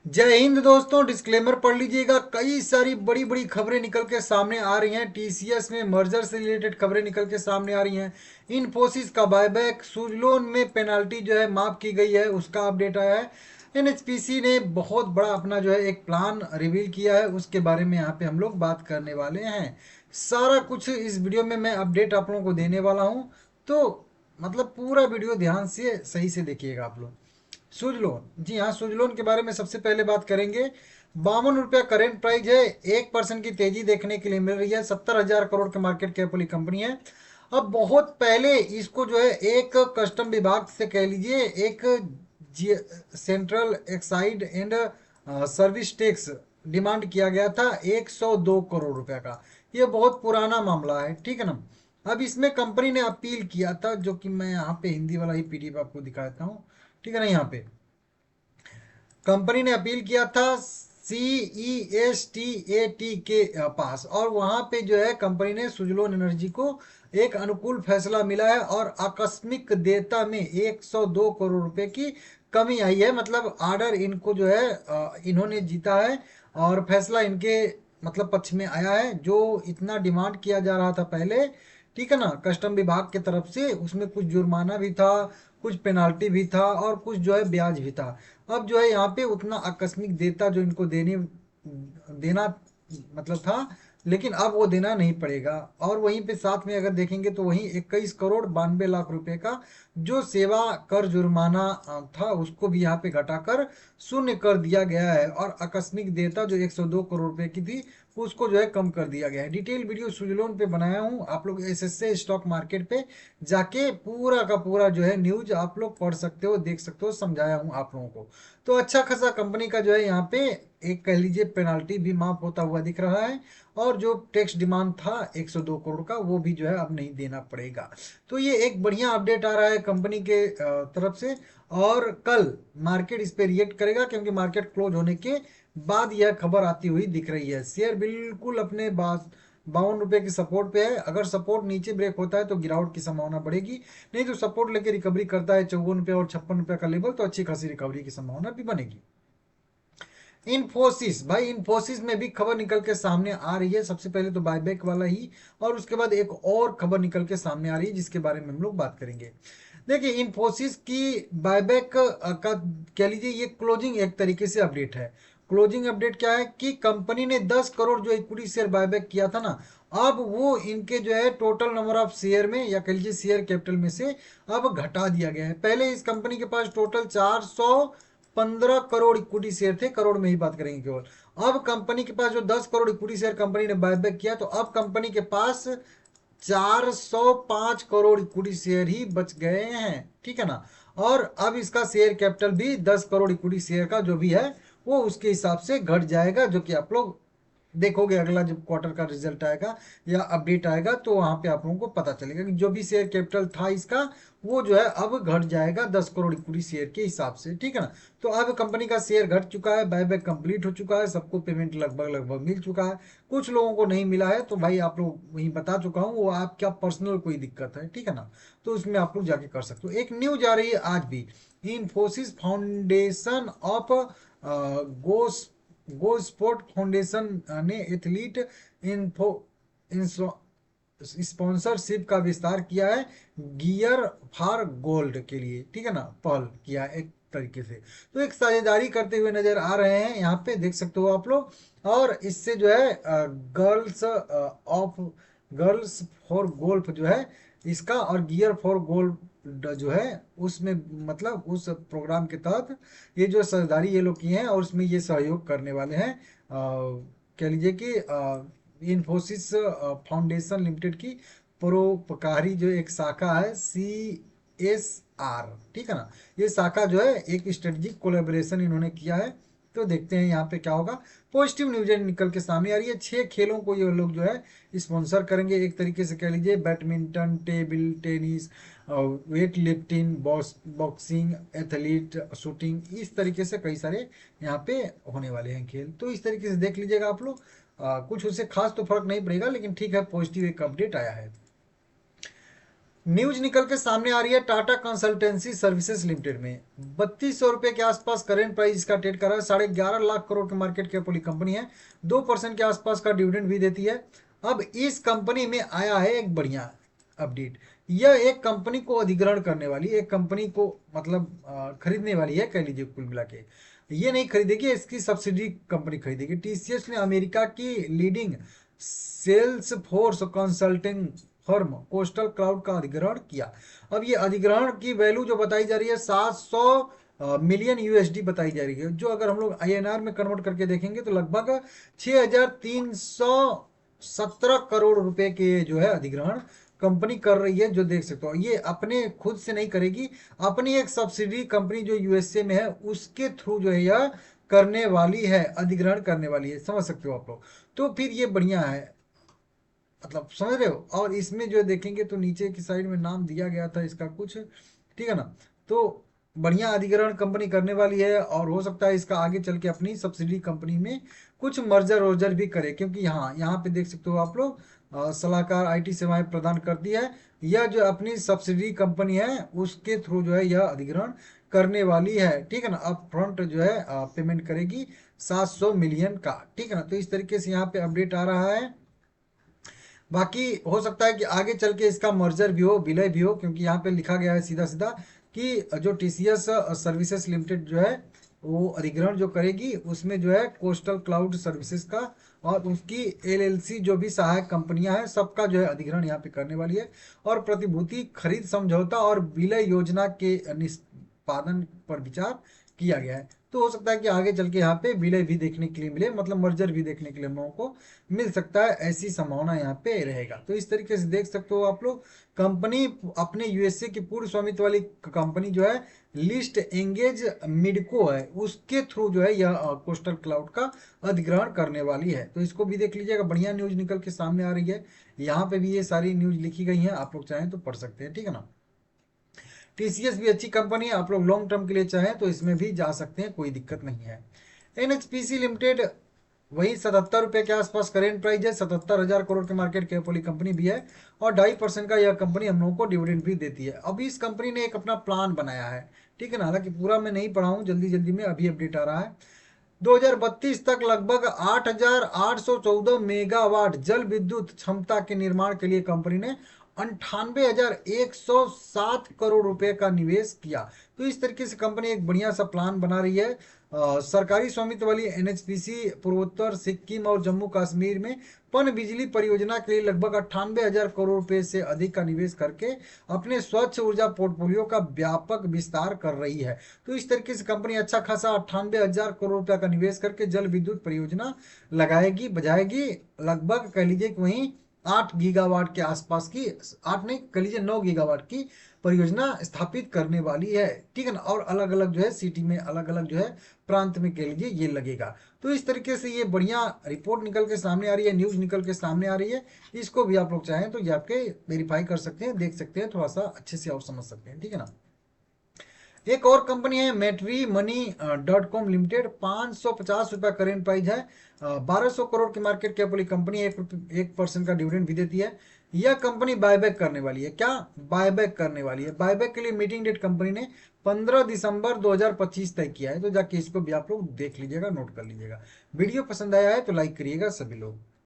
जय हिंद दोस्तों। डिस्क्लेमर पढ़ लीजिएगा। कई सारी बड़ी बड़ी खबरें निकल के सामने आ रही हैं। टीसीएस में मर्जर से रिलेटेड खबरें निकल के सामने आ रही हैं। इन्फोसिस का बायबैक, सुजलोन में पेनाल्टी जो है माफ की गई है, उसका अपडेट आया है। एनएचपीसी ने बहुत बड़ा अपना जो है एक प्लान रिवील किया है, उसके बारे में यहाँ पे हम लोग बात करने वाले हैं। सारा कुछ इस वीडियो में मैं अपडेट आप लोगों को देने वाला हूँ। तो मतलब पूरा वीडियो ध्यान से सही से देखिएगा आप लोग। सूज लोन, जी हाँ, सूज लोन के बारे में सबसे पहले बात करेंगे। 52 रुपया करेंट प्राइस है। 1% की तेजी देखने के लिए मिल रही है। 70,000 करोड़ के मार्केट कैप वाली कंपनी है। अब बहुत पहले इसको जो है एक कस्टम विभाग से कह लीजिए एक central Exide and service tax demand किया गया था 102 करोड़ रुपया का। ये बहुत पुराना मामला है, ठीक है ना। अब इसमें कंपनी ने अपील किया था, जो कि मैं यहाँ पे हिंदी वाला ही पीडीएफ आपको दिखाता हूँ, ठीक है ना। यहाँ पे कंपनी ने अपील किया था CESTAT के पास, और वहां पे जो है कंपनी ने सुजलोन एनर्जी को एक अनुकूल फैसला मिला है और आकस्मिक देयता में 102 करोड़ रुपए की कमी आई है। मतलब आर्डर इनको जो है इन्होंने जीता है और फैसला इनके मतलब पक्ष में आया है। जो इतना डिमांड किया जा रहा था पहले, ठीक है ना, कस्टम विभाग की तरफ से, उसमें कुछ जुर्माना भी था, कुछ पेनाल्टी भी था और कुछ जो है ब्याज भी था। अब जो है यहाँ पे उतना आकस्मिक देता जो इनको देना मतलब था, लेकिन अब वो देना नहीं पड़ेगा। और वहीं पे साथ में अगर देखेंगे तो वहीं 21 करोड़ 92 लाख रुपए का जो सेवा कर जुर्माना था, उसको भी यहाँ पे घटाकर शून्य कर दिया गया है। और आकस्मिक देयता जो 102 करोड़ रुपए की थी, उसको जो है कम कर दिया गया है। डिटेल वीडियो सुजलोन पे बनाया हूँ, आप लोग एसएसए स्टॉक मार्केट पे जाके पूरा का पूरा जो है न्यूज आप लोग पढ़ सकते हो, देख सकते हो, समझाया हूँ आप लोगों को। तो अच्छा खासा कंपनी का जो है यहाँ पे एक कह लीजिए पेनाल्टी भी माफ होता हुआ दिख रहा है। और जो टैक्स डिमांड था 102 करोड़ का, वो भी जो है अब नहीं देना पड़ेगा। तो ये एक बढ़िया अपडेट आ रहा है कंपनी के तरफ से। और कल मार्केट इस पे रिएक्ट करेगा, क्योंकि मार्केट क्लोज होने के बाद यह खबर आती हुई दिख रही है। शेयर बिल्कुल अपने 52 रुपए की सपोर्ट पे है। अगर सपोर्ट नीचे ब्रेक होता है तो गिरावट की संभावना बढ़ेगी, नहीं तो सपोर्ट लेके रिकवरी करता है 54 रुपये और 56 रुपये का लेवल, तो अच्छी खासी रिकवरी की संभावना भी बनेगी। इन्फोसिस, भाई इन्फोसिस में भी खबर निकल के सामने आ रही है। सबसे पहले तो बायबैक वाला ही, और उसके बाद एक और खबर निकल के सामने आ रही है जिसके बारे में हम लोग बात करेंगे। देखिए, इन्फोसिस की बायबैक का कह लीजिए ये क्लोजिंग एक तरीके से अपडेट है। क्लोजिंग अपडेट क्या है कि कंपनी ने 10 करोड़ जो इक्विटी शेयर बायबैक किया था ना, अब वो इनके जो है टोटल नंबर ऑफ शेयर में या कह लीजिए शेयर कैपिटल में से अब घटा दिया गया है। पहले इस कंपनी के पास टोटल 415 करोड़ इक्विटी शेयर थे, करोड़ में ही बात करेंगे केवल। अब कंपनी के पास जो 10 करोड़ इक्विटी शेयर कंपनी ने बायबैक किया, तो अब कंपनी के पास 405 करोड़ इक्विटी शेयर ही बच गए हैं, ठीक है ना। और अब इसका शेयर कैपिटल भी 10 करोड़ इक्विटी शेयर का जो भी है वो उसके हिसाब से घट जाएगा, जो कि आप लोग देखोगे अगला जब क्वार्टर का रिजल्ट आएगा या अपडेट आएगा, तो वहां पे आप लोगों को पता चलेगा कि जो भी शेयर कैपिटल था इसका, वो जो है अब घट जाएगा 10 करोड़ इक्विटी शेयर के हिसाब से, ठीक है ना। तो अब कंपनी का शेयर घट चुका है, बायबैक कंप्लीट हो चुका है, सबको पेमेंट लगभग लगभग मिल चुका है। कुछ लोगों को नहीं मिला है, तो भाई आप लोग वही बता चुका हूँ, वो आपका पर्सनल कोई दिक्कत है, ठीक है ना। तो उसमें आप लोग जाके कर सकते हो। एक न्यूज आ रही है आज भी, Infosys foundation of goes go sport foundation ने एथलीट इन्फो स्पॉन्सरशिप का विस्तार किया है गियर फॉर गोल्ड के लिए, ठीक है ना, पहल किया है एक तरीके से। तो एक साझेदारी करते हुए नजर आ रहे हैं, यहाँ पे देख सकते हो आप लोग। और इससे जो है ऑफ गर्ल्स फॉर गोल्फ जो है इसका, और गियर फॉर गोल्ड जो है उसमें, मतलब उस प्रोग्राम के तहत ये जो साझेदारी ये लोग किए हैं और उसमें ये सहयोग करने वाले हैं। कह लीजिए कि इन्फोसिस फाउंडेशन लिमिटेड की परोपकारी जो एक शाखा है CSR, ठीक है ना। ये शाखा जो है एक स्ट्रेटेजिक कोलेबोरेशन इन्होंने किया है। तो देखते हैं यहाँ पे क्या होगा। पॉजिटिव न्यूज निकल के सामने आ रही है। 6 खेलों को ये लोग जो है स्पॉन्सर करेंगे, एक तरीके से कह लीजिए badminton, table tennis, weight lifting, boxing, athlete, shooting, इस तरीके से कई सारे यहाँ पे होने वाले हैं खेल। तो इस तरीके से देख लीजिएगा आप लोग। कुछ उससे खास तो फर्क नहीं पड़ेगा, लेकिन ठीक है, पॉजिटिव एक अपडेट आया है। न्यूज निकल के सामने आ रही है टाटा कंसल्टेंसी सर्विसेज लिमिटेड में 3200 रुपए के आसपास करेंट प्राइस इसका ट्रेड कर रहा है। 11.5 लाख करोड़ के मार्केट कैप वाली कंपनी है। 2% के आसपास का डिविडेंड भी देती है। अब इस कंपनी में आया है एक बढ़िया अपडेट। यह एक कंपनी को अधिग्रहण करने वाली, एक कंपनी को मतलब खरीदने वाली है, कह लीजिए कुल मिला के। ये नहीं खरीदेगी, इसकी सब्सिडी कंपनी खरीदेगी। टीसीएस ने अमेरिका की leading sales force consulting firm coastal cloud का अधिग्रहण किया। अब ये अधिग्रहण की वैल्यू जो बताई जा रही है 700 मिलियन यूएसडी बताई जा रही है, जो अगर हम लोग आईएनआर में कन्वर्ट करके देखेंगे तो लगभग 6317 करोड़ रुपए के जो है अधिग्रहण कंपनी कर रही है। जो देख सकते हो ये अपने खुद से नहीं करेगी, अपनी एक सब्सिडी कंपनी जो यूएसए में है उसके थ्रू जो है यह करने वाली है, अधिग्रहण करने वाली है। समझ सकते हो आप लोग। तो फिर ये बढ़िया है, मतलब समझ रहे हो। और इसमें जो देखेंगे तो नीचे की साइड में नाम दिया गया था इसका कुछ, ठीक है ना। तो बढ़िया अधिग्रहण कंपनी करने वाली है और हो सकता है इसका आगे चल के अपनी सब्सिडी कंपनी में कुछ मर्जर वर्जर भी करे, क्योंकि यहाँ यहाँ पे देख सकते हो आप लोग सलाहकार आईटी सेवाएं प्रदान करती है। यह जो अपनी सब्सिडी कंपनी है उसके थ्रू जो है यह अधिग्रहण करने वाली है, ठीक है ना। अब फ्रंट जो है पेमेंट करेगी 700 मिलियन का, ठीक है ना। तो इस तरीके से यहाँ पे अपडेट आ रहा है। बाकी हो सकता है कि आगे चल के इसका मर्जर भी हो, विलय भी हो, क्योंकि यहाँ पे लिखा गया है सीधा सीधा कि जो टीसीएस सर्विसेज लिमिटेड जो है वो अधिग्रहण जो करेगी उसमें जो है कोस्टल क्लाउड सर्विसेज का और उसकी एलएलसी जो भी सहायक कंपनियां हैं सबका जो है अधिग्रहण यहाँ पे करने वाली है। और प्रतिभूति खरीद समझौता और विलय योजना के निष्पादन पर विचार किया गया है। तो हो सकता है कि आगे चल के यहाँ पे विलय भी देखने के लिए मिले, मतलब मर्जर भी देखने के लिए हम लोगों को मिल सकता है, ऐसी संभावना यहाँ पे रहेगा। तो इस तरीके से देख सकते हो आप लोग। कंपनी अपने यूएसए की पूर्ण स्वामित्व वाली कंपनी जो है लिस्ट एंगेज मिडको है, उसके थ्रू जो है यह कोस्टल क्लाउड का अधिग्रहण करने वाली है। तो इसको भी देख लीजिएगा, बढ़िया न्यूज निकल के सामने आ रही है। यहाँ पे भी ये सारी न्यूज लिखी गई है, आप लोग चाहें तो पढ़ सकते हैं, ठीक है ना। टीसीएस भी अच्छी कंपनी है, आप लोग लॉन्ग टर्म के लिए चाहें तो इसमें भी जा सकते हैं, कोई दिक्कत नहीं है। एनएचपीसी लिमिटेड वही 77 रुपए के आसपास करेंट प्राइस है। 77,000 करोड़ के मार्केट कैप वाली कंपनी भी है और 2.5% का यह कंपनी हम लोगों को डिविडेंड भी देती है। अभी इस कंपनी ने एक अपना प्लान बनाया है, ठीक है ना। हालांकि पूरा मैं नहीं पढ़ा हूँ, जल्दी जल्दी में अभी अपडेट आ रहा है। 2032 तक लगभग 8,814 मेगावाट जल विद्युत क्षमता के निर्माण के लिए कंपनी ने 98,107 करोड़ रुपए का निवेश किया। तो इस तरीके से कंपनी एक बढ़िया सा प्लान बना रही है। सरकारी स्वामित्व वाली एनएचपीसी पूर्वोत्तर सिक्किम और जम्मू कश्मीर में पन बिजली परियोजना के लिए लगभग 98,000 करोड़ रुपए से अधिक का निवेश करके अपने स्वच्छ ऊर्जा पोर्टफोलियो का व्यापक विस्तार कर रही है। तो इस तरीके से कंपनी अच्छा खासा 98,000 करोड़ रुपया का निवेश करके जल विद्युत परियोजना लगाएगी, बजाएगी। लगभग कह लीजिए कि वहीं 8 गीगावाट के आसपास की, 8 नहीं कह लीजिए 9 गीगावाट की परियोजना स्थापित करने वाली है, ठीक है ना। और अलग अलग जो है सिटी में, अलग अलग जो है प्रांत में कह लीजिए ये लगेगा। तो इस तरीके से ये बढ़िया रिपोर्ट निकल के सामने आ रही है, न्यूज निकल के सामने आ रही है। इसको भी आप लोग चाहें तो ये आपके वेरीफाई कर सकते हैं, देख सकते हैं, थोड़ा सा अच्छे से और समझ सकते हैं, ठीक है ना। एक और कंपनी है मैट्री मनी .com लिमिटेड, 550 रुपया करेंट प्राइस है। 1200 करोड़ की मार्केट कैप वाली कंपनी, 1% का डिविडेंड भी देती है। यह कंपनी बायबैक करने वाली है। क्या बायबैक करने वाली है? बायबैक के लिए मीटिंग डेट कंपनी ने 15 दिसंबर 2025 तय किया है। तो जाके इसको भी आप लोग देख लीजिएगा, नोट कर लीजिएगा। वीडियो पसंद आया है तो लाइक करिएगा सभी लोग।